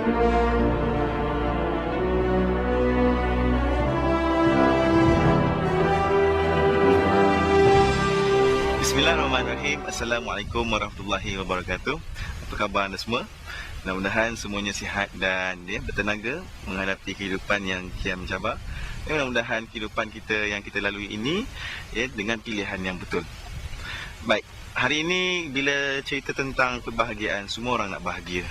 Bismillahirrahmanirrahim. Assalamualaikum warahmatullahi wabarakatuh. Apa khabar anda semua? Mudah-mudahan semuanya sihat dan bertenaga menghadapi kehidupan yang kian mencabar. Mudah-mudahan kehidupan kita yang kita lalui ini dengan pilihan yang betul. Baik, hari ini bila cerita tentang kebahagiaan, semua orang nak bahagia.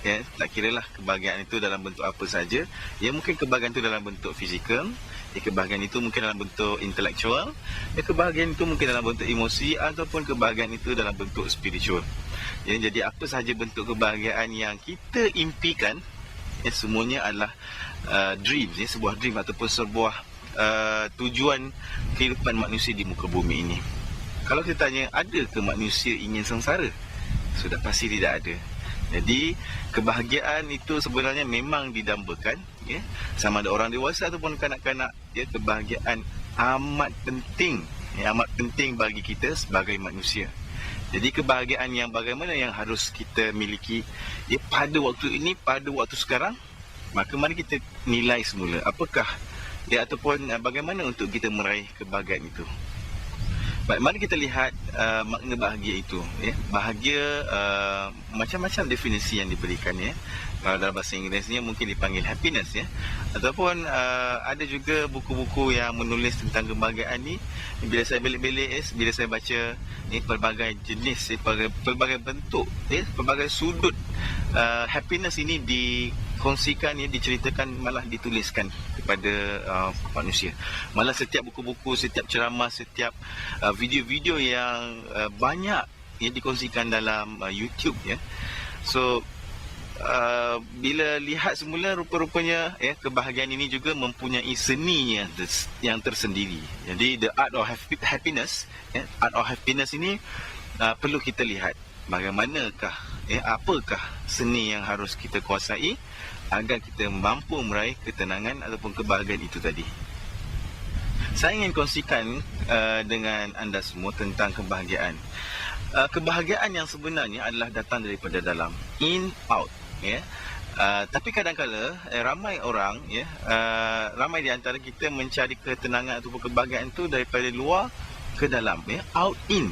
Tak kiralah kebahagiaan itu dalam bentuk apa saja. Mungkin kebahagiaan itu dalam bentuk fizikal, kebahagiaan itu mungkin dalam bentuk intelektual, kebahagiaan itu mungkin dalam bentuk emosi, ataupun kebahagiaan itu dalam bentuk spiritual. Jadi apa sahaja bentuk kebahagiaan yang kita impikan, semuanya adalah dreams, sebuah dream ataupun sebuah tujuan kehidupan manusia di muka bumi ini. Kalau kita tanya, ada ke manusia ingin sengsara? Sudah pasti tidak ada. Jadi kebahagiaan itu sebenarnya memang didambakan, sama ada orang dewasa ataupun kanak-kanak. Kebahagiaan amat penting, amat penting bagi kita sebagai manusia. Jadi kebahagiaan yang bagaimana yang harus kita miliki pada waktu ini, pada waktu sekarang. Maka mari kita nilai semula apakah ataupun bagaimana untuk kita meraih kebahagiaan itu. Baik, mari kita lihat makna bahagia itu. Bahagia macam-macam definisi yang diberikan. Kalau dalam bahasa Inggerisnya mungkin dipanggil happiness, ataupun ada juga buku-buku yang menulis tentang kebahagiaan ni. Bila saya belik-belik, bila saya baca pelbagai jenis, pelbagai bentuk, pelbagai sudut happiness ini dikongsikan, diceritakan, malah dituliskan kepada manusia. Malah setiap buku-buku, setiap ceramah, setiap video-video yang banyak dikongsikan dalam YouTube. So bila lihat semula, rupa-rupanya kebahagiaan ini juga mempunyai seni yang tersendiri. Jadi the art of happiness, art of happiness ini perlu kita lihat bagaimanakah, apakah seni yang harus kita kuasai agar kita mampu meraih ketenangan ataupun kebahagiaan itu tadi. Saya ingin kongsikan dengan anda semua tentang kebahagiaan. Kebahagiaan yang sebenarnya adalah datang daripada dalam, in, out. Tapi kadang-kala ramai orang, ramai di antara kita mencari ketenangan ataupun kebahagiaan itu daripada luar ke dalam, out, in.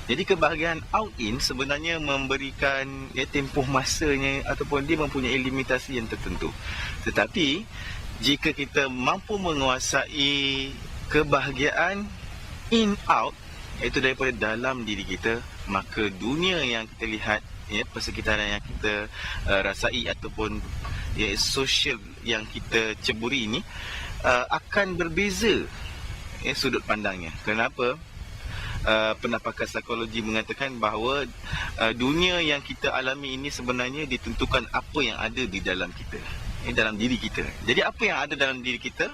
Jadi kebahagiaan out in sebenarnya memberikan tempoh masanya ataupun dia mempunyai limitasi yang tertentu. Tetapi jika kita mampu menguasai kebahagiaan in out, iaitu daripada dalam diri kita, maka dunia yang kita lihat, persekitaran yang kita rasai ataupun sosial yang kita ceburi ini akan berbeza sudut pandangnya. Kenapa? Pernah pakar psikologi mengatakan bahawa dunia yang kita alami ini sebenarnya ditentukan apa yang ada di dalam kita, dalam diri kita. Jadi apa yang ada dalam diri kita?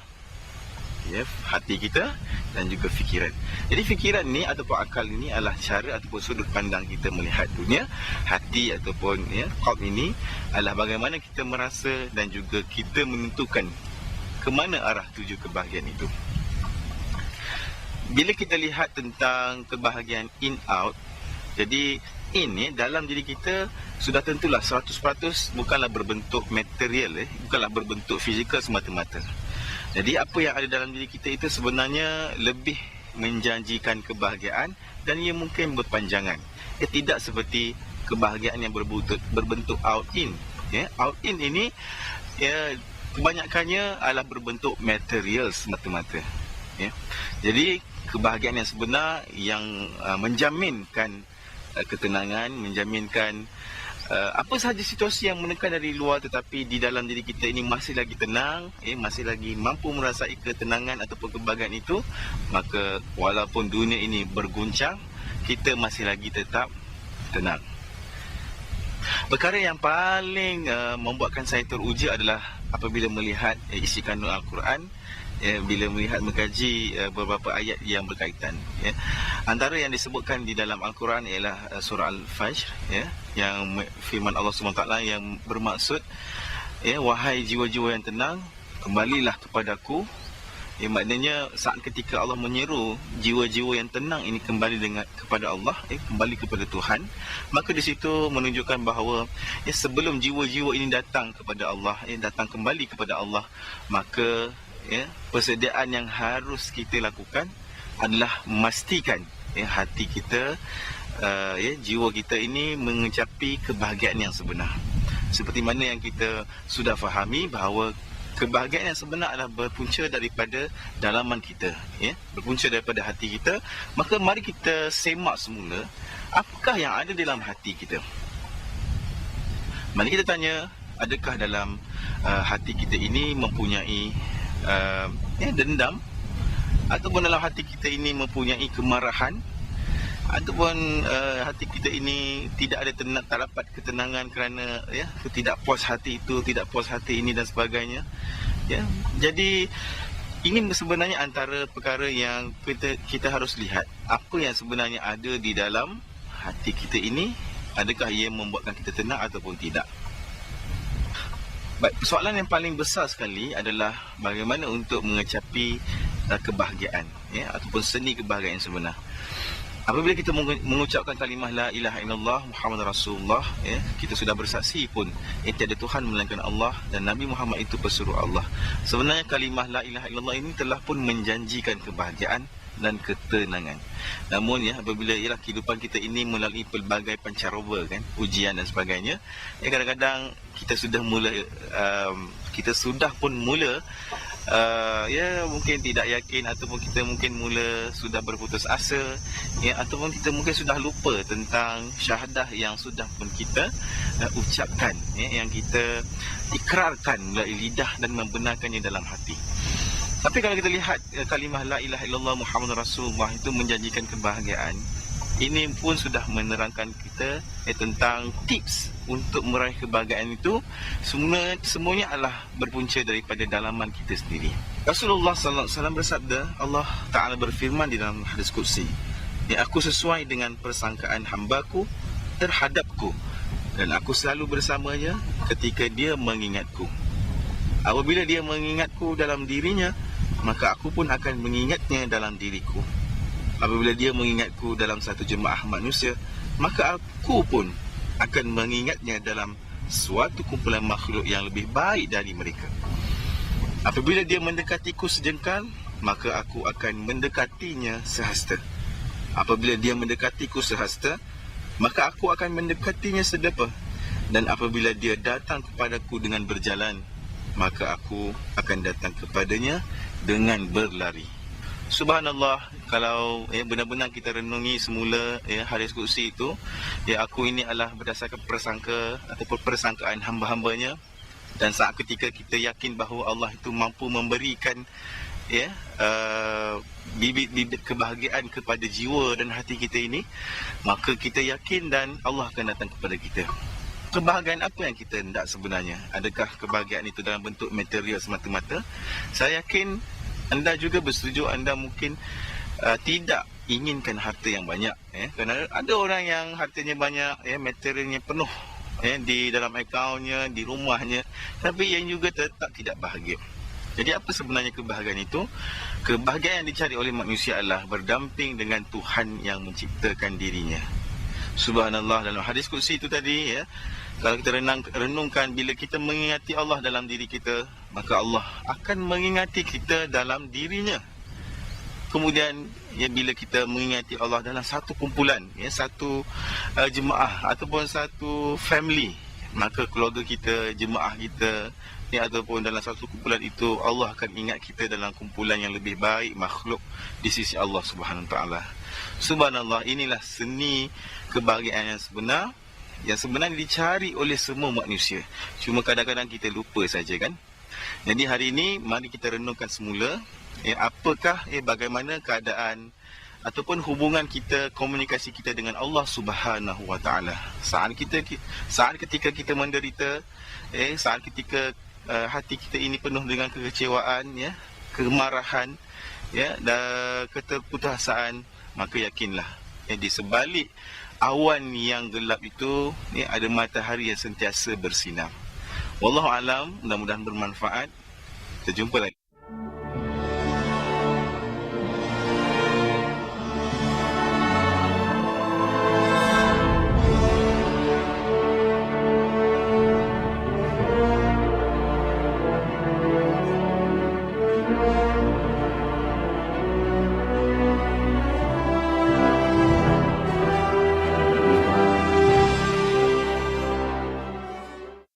Hati kita dan juga fikiran. Jadi fikiran ni ataupun akal ini adalah cara ataupun sudut pandang kita melihat dunia. Hati ataupun qalb ini adalah bagaimana kita merasa dan juga kita menentukan ke mana arah tuju kebahagiaan itu. Bila kita lihat tentang kebahagiaan in out, jadi in dalam diri kita sudah tentulah 100% bukanlah berbentuk material, bukanlah berbentuk fizikal semata-mata. Jadi apa yang ada dalam diri kita itu sebenarnya lebih menjanjikan kebahagiaan dan ia mungkin berpanjangan. Tidak seperti kebahagiaan yang berbentuk out in. Out in ini kebanyakannya adalah berbentuk material semata-mata. Jadi kebahagiaan yang sebenar yang menjaminkan ketenangan, menjaminkan apa sahaja situasi yang menekan dari luar, tetapi di dalam diri kita ini masih lagi tenang, masih lagi mampu merasai ketenangan ataupun kebahagiaan itu, maka walaupun dunia ini berguncang, kita masih lagi tetap tenang. Perkara yang paling membuatkan saya teruja adalah apabila melihat isi kandung Al-Quran, bila melihat mengkaji beberapa ayat yang berkaitan. Antara yang disebutkan di dalam Al-Quran ialah surah Al-Fajr, yang firman Allah SWT yang bermaksud, wahai jiwa-jiwa yang tenang, kembalilah kepadaku Maknanya saat ketika Allah menyeru jiwa-jiwa yang tenang ini kembali kepada Allah, kembali kepada Tuhan, maka di situ menunjukkan bahawa sebelum jiwa-jiwa ini datang kepada Allah, datang kembali kepada Allah, maka persediaan yang harus kita lakukan adalah memastikan hati kita, jiwa kita ini mengecapi kebahagiaan yang sebenar. Seperti mana yang kita sudah fahami bahawa kebahagiaan yang sebenar adalah berpunca daripada dalaman kita, berpunca daripada hati kita. Maka mari kita semak semula apakah yang ada dalam hati kita. Mari kita tanya, adakah dalam hati kita ini mempunyai dendam, ataupun dalam hati kita ini mempunyai kemarahan, ataupun hati kita ini tidak ada tak dapat ketenangan kerana tidak puas hati itu, tidak puas hati ini dan sebagainya. Jadi ini sebenarnya antara perkara yang kita harus lihat apa yang sebenarnya ada di dalam hati kita ini. Adakah ia membuatkan kita tenang ataupun tidak? Baik, persoalan yang paling besar sekali adalah bagaimana untuk mengecapi kebahagiaan, ataupun seni kebahagiaan yang sebenar. Apabila kita mengucapkan kalimah la ilaha illallah Muhammad Rasulullah, kita sudah bersaksi pun tiada Tuhan melainkan Allah dan Nabi Muhammad itu pesuruh Allah. Sebenarnya kalimah la ilaha illallah ini telah pun menjanjikan kebahagiaan dan ketenangan. Namun apabila kehidupan kita ini melalui pelbagai pancaroba, ujian dan sebagainya, kadang-kadang kita sudah mula mungkin tidak yakin, ataupun kita mungkin mula sudah berputus asa, ataupun kita mungkin sudah lupa tentang syahadah yang sudah pun kita ucapkan, yang kita ikrarkan melalui lidah dan membenarkannya dalam hati. Tapi kalau kita lihat kalimah la ilaha illallah Muhammad Rasulullah itu menjanjikan kebahagiaan, ini pun sudah menerangkan kita tentang tips untuk meraih kebahagiaan itu. Semuanya adalah berpunca daripada dalaman kita sendiri. Rasulullah sallallahu alaihi wasallam bersabda, Allah Ta'ala berfirman di dalam hadis qudsi, aku sesuai dengan persangkaan hambaku terhadapku, dan aku selalu bersamanya ketika dia mengingatku. Apabila dia mengingatku dalam dirinya, maka aku pun akan mengingatnya dalam diriku. Apabila dia mengingatku dalam satu jemaah manusia, maka aku pun akan mengingatnya dalam suatu kumpulan makhluk yang lebih baik dari mereka. Apabila dia mendekatiku sejengkal, maka aku akan mendekatinya sehasta. Apabila dia mendekatiku sehasta, maka aku akan mendekatinya sedepa. Dan apabila dia datang kepadaku dengan berjalan, maka aku akan datang kepadanya dengan berlari. Subhanallah, kalau benar-benar kita renungi semula hadis qudsi itu, aku ini adalah berdasarkan persangka ataupun persangkaan hamba-hambanya, dan saat ketika kita yakin bahawa Allah itu mampu memberikan bibit-bibit kebahagiaan kepada jiwa dan hati kita ini, maka kita yakin dan Allah akan datang kepada kita. Kebahagiaan apa yang kita hendak sebenarnya? Adakah kebahagiaan itu dalam bentuk material semata-mata? Saya yakin anda juga bersetuju, anda mungkin tidak inginkan harta yang banyak, kerana ada orang yang hartanya banyak, materialnya penuh di dalam akaunnya, di rumahnya, tapi yang juga tetap tidak bahagia. Jadi apa sebenarnya kebahagiaan itu? Kebahagiaan yang dicari oleh manusia adalah berdamping dengan Tuhan yang menciptakan dirinya. Subhanallah, dalam hadis qudsi itu tadi, kalau kita renungkan, bila kita mengingati Allah dalam diri kita, maka Allah akan mengingati kita dalam dirinya. Kemudian bila kita mengingati Allah dalam satu kumpulan, satu jemaah ataupun satu family, maka keluarga kita, jemaah kita, ataupun dalam satu kumpulan itu, Allah akan ingat kita dalam kumpulan yang lebih baik makhluk di sisi Allah Subhanahu Taala. Subhanallah, inilah seni kebahagiaan yang sebenar, yang sebenarnya dicari oleh semua manusia. Cuma kadang-kadang kita lupa saja, kan? Jadi hari ini mari kita renungkan semula, apakah bagaimana keadaan ataupun hubungan kita, komunikasi kita dengan Allah Subhanahu Wa Taala. Saat ketika kita menderita, saat ketika hati kita ini penuh dengan kekecewaan, kemarahan, dan keterputusasaan, maka yakinlah di sebalik awan yang gelap itu ada matahari yang sentiasa bersinar. Wallahu alam, mudah-mudahan bermanfaat. Kita jumpa lagi.